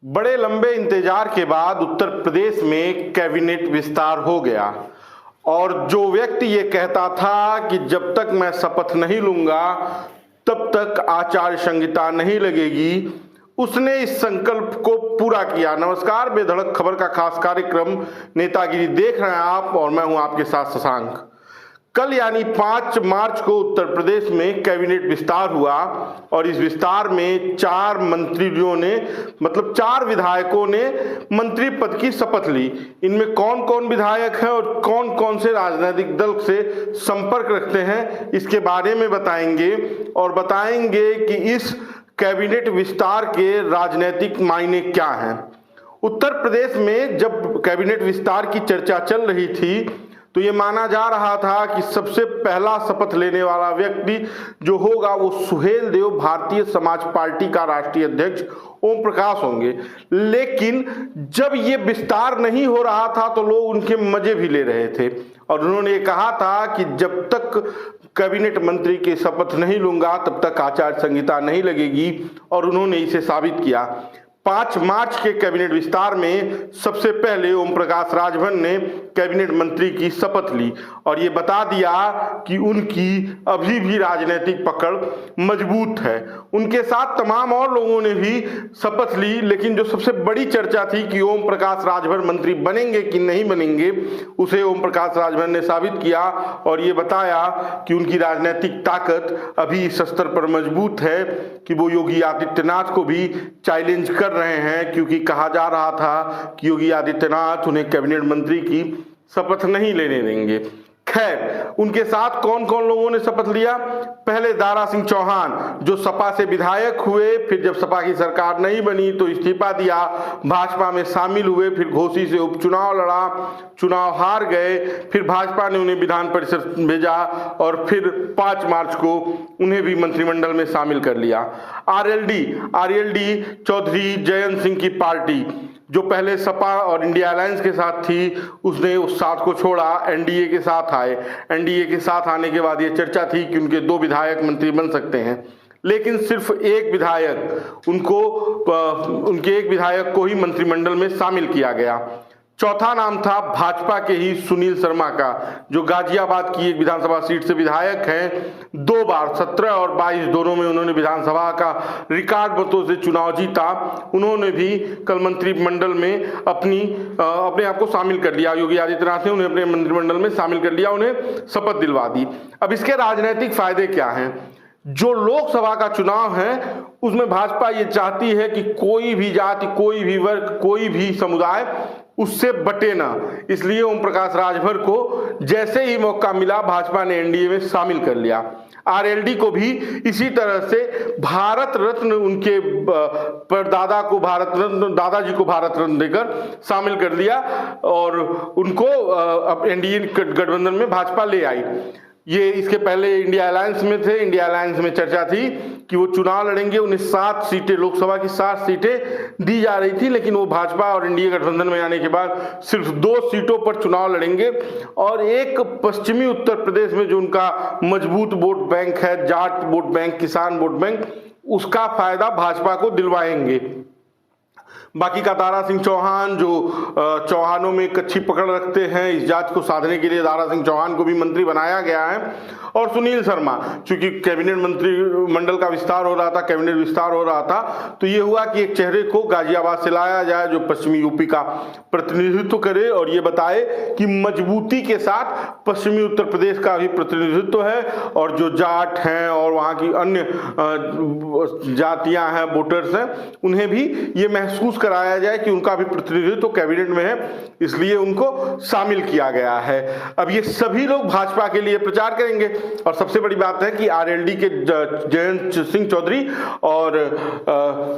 बड़े लंबे इंतजार के बाद उत्तर प्रदेश में कैबिनेट विस्तार हो गया और जो व्यक्ति ये कहता था कि जब तक मैं शपथ नहीं लूंगा तब तक आचार संहिता नहीं लगेगी, उसने इस संकल्प को पूरा किया। नमस्कार, बेधड़क खबर का खास कार्यक्रम नेतागिरी देख रहे हैं आप और मैं हूं आपके साथ शशांक। कल यानी 5 मार्च को उत्तर प्रदेश में कैबिनेट विस्तार हुआ और इस विस्तार में 4 मंत्रियों ने मतलब 4 विधायकों ने मंत्री पद की शपथ ली। इनमें कौन कौन विधायक हैं और कौन कौन से राजनीतिक दल से संपर्क रखते हैं, इसके बारे में बताएंगे और बताएंगे कि इस कैबिनेट विस्तार के राजनीतिक मायने क्या हैं। उत्तर प्रदेश में जब कैबिनेट विस्तार की चर्चा चल रही थी तो ये माना जा रहा था कि सबसे पहला शपथ लेने वाला व्यक्ति जो होगा वो सुहेल देव, भारतीय समाज पार्टी का राष्ट्रीय अध्यक्ष ओम प्रकाश होंगे। लेकिन जब ये विस्तार नहीं हो रहा था तो लोग उनके मजे भी ले रहे थे और उन्होंने कहा था कि जब तक कैबिनेट मंत्री की शपथ नहीं लूंगा तब तक आचार संहिता नहीं लगेगी और उन्होंने इसे साबित किया। 5 मार्च के कैबिनेट विस्तार में सबसे पहले ओम प्रकाश राजभर ने कैबिनेट मंत्री की शपथ ली और ये बता दिया कि उनकी अभी भी राजनीतिक पकड़ मजबूत है। उनके साथ तमाम और लोगों ने भी शपथ ली, लेकिन जो सबसे बड़ी चर्चा थी कि ओम प्रकाश राजभर मंत्री बनेंगे कि नहीं बनेंगे, उसे ओम प्रकाश राजभर ने साबित किया और ये बताया कि उनकी राजनीतिक ताकत अभी इस स्तर पर मजबूत है कि वो योगी आदित्यनाथ को भी चैलेंज कर रहे हैं, क्योंकि कहा जा रहा था कि योगी आदित्यनाथ उन्हें कैबिनेट मंत्री की शपथ नहीं लेने देंगे। खैर, उनके साथ कौन कौन लोगों ने शपथ लिया? पहले दारा सिंह चौहान जो सपा से विधायक हुए, फिर जब सपा की सरकार नहीं बनी तो इस्तीफा दिया, भाजपा में शामिल हुए, फिर घोसी से उपचुनाव लड़ा, चुनाव हार गए, फिर भाजपा ने उन्हें विधान परिषद भेजा और फिर 5 मार्च को उन्हें भी मंत्रिमंडल में शामिल कर लिया। आरएलडी चौधरी जयंत सिंह की पार्टी जो पहले सपा और इंडिया अलायंस के साथ थी, उसने उस साथ को छोड़ा, एनडीए के साथ आए। एनडीए के साथ आने के बाद ये चर्चा थी कि उनके 2 विधायक मंत्री बन सकते हैं, लेकिन सिर्फ उनके एक विधायक को ही मंत्रिमंडल में शामिल किया गया। चौथा नाम था भाजपा के ही सुनील शर्मा का, जो गाजियाबाद की एक विधानसभा सीट से विधायक हैं। 2 बार 17 और 22 दोनों में उन्होंने विधानसभा का रिकॉर्ड मतों से चुनाव जीता। उन्होंने भी कल मंत्रिमंडल में अपने आप को शामिल कर लिया। योगी आदित्यनाथ ने उन्हें अपने मंत्रिमंडल में शामिल कर लिया, उन्हें शपथ दिलवा दी। अब इसके राजनीतिक फायदे क्या हैं? जो लोकसभा का चुनाव है उसमें भाजपा ये चाहती है कि कोई भी जाति, कोई भी वर्ग, कोई भी समुदाय उससे बटे ना, इसलिए ओम प्रकाश राजभर को जैसे ही मौका मिला भाजपा ने एनडीए में शामिल कर लिया। आरएलडी को भी इसी तरह से भारत रत्न, उनके परदादा को भारत रत्न, दादाजी को भारत रत्न देकर शामिल कर लिया और उनको एनडीए गठबंधन में भाजपा ले आई। ये इसके पहले इंडिया अलायंस में थे। इंडिया अलायंस में चर्चा थी कि वो चुनाव लड़ेंगे, उन्हें 7 सीटें, लोकसभा की 7 सीटें दी जा रही थी, लेकिन वो भाजपा और इंडिया गठबंधन में आने के बाद सिर्फ 2 सीटों पर चुनाव लड़ेंगे और एक पश्चिमी उत्तर प्रदेश में जो उनका मजबूत वोट बैंक है, जाट वोट बैंक, किसान वोट बैंक, उसका फायदा भाजपा को दिलवाएंगे। बाकी का दारा सिंह चौहान जो चौहानों में एक अच्छी पकड़ रखते हैं, इस जात को साधने के लिए दारा सिंह चौहान को भी मंत्री बनाया गया है। और सुनील शर्मा, चूंकि कैबिनेट मंत्रिमंडल का विस्तार हो रहा था, कैबिनेट विस्तार हो रहा था, तो ये हुआ कि एक चेहरे को गाजियाबाद से लाया जाए जो पश्चिमी यूपी का प्रतिनिधित्व करे और ये बताए कि मजबूती के साथ पश्चिमी उत्तर प्रदेश का भी प्रतिनिधित्व है और जो जाट हैं और वहाँ की अन्य जातियां हैं, वोटर्स हैं, उन्हें भी ये महसूस कराया जाए कि उनका भी प्रतिनिधित्व कैबिनेट में है, इसलिए उनको शामिल किया गया है। अब ये सभी लोग भाजपा के लिए प्रचार करेंगे और सबसे बड़ी बात है कि आरएलडी के जयंत सिंह चौधरी और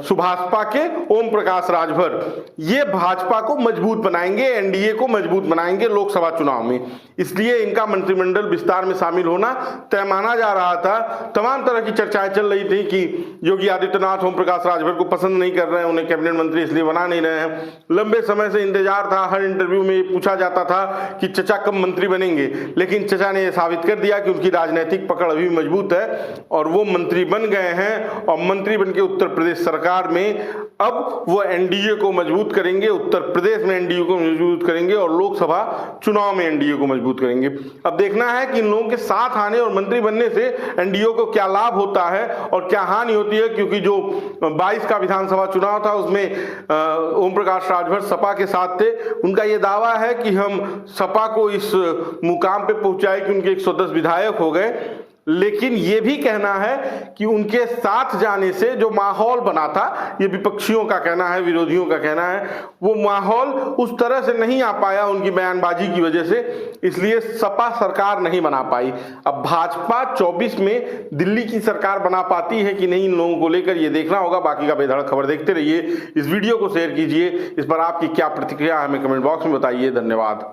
सुभाषपा के ओम प्रकाश राजभर ये भाजपा को मजबूत बनाएंगे, एनडीए को मजबूत बनाएंगे लोकसभा चुनाव में, इसलिए इनका मंत्रिमंडल विस्तार में शामिल होना तय माना जा रहा था। तमाम तरह की चर्चाएं चल रही थी कि योगी आदित्यनाथ ओम प्रकाश राजभर को पसंद नहीं कर रहे हैं, उन्हें कैबिनेट मंत्री इसलिए बना नहीं रहे हैं। लंबे समय से इंतजार था, हर इंटरव्यू में ये पूछा जाता था कि चचा कब मंत्री बनेंगे, लेकिन चचा ने यह साबित कर दिया कि उनकी राजनीतिक पकड़ अभी भी मजबूत है और वो मंत्री बन गए हैं। और मंत्री बनके उत्तर प्रदेश सरकार में अब वो एनडीए को मजबूत करेंगे, उत्तर प्रदेश में एनडीए को मजबूत करेंगे और लोकसभा चुनाव में एनडीए को मजबूत करेंगे। अब देखना है कि इन लोगों के साथ आने और मंत्री बनने से एनडीए को क्या लाभ होता है और क्या हानि होती है, क्योंकि जो 22 का विधानसभा चुनाव था उसमें ओम प्रकाश राजभर सपा के साथ थे। उनका यह दावा है कि हम सपा को इस मुकाम पे पहुंचाए कि उनके 110 विधायक हो गए, लेकिन यह भी कहना है कि उनके साथ जाने से जो माहौल बना था, ये विपक्षियों का कहना है, विरोधियों का कहना है, वो माहौल उस तरह से नहीं आ पाया उनकी बयानबाजी की वजह से, इसलिए सपा सरकार नहीं बना पाई। अब भाजपा 24 में दिल्ली की सरकार बना पाती है कि नहीं, इन लोगों को लेकर ये देखना होगा। बाकी का बेधड़क खबर देखते रहिए, इस वीडियो को शेयर कीजिए, इस पर आपकी क्या प्रतिक्रिया हमें कमेंट बॉक्स में बताइए। धन्यवाद।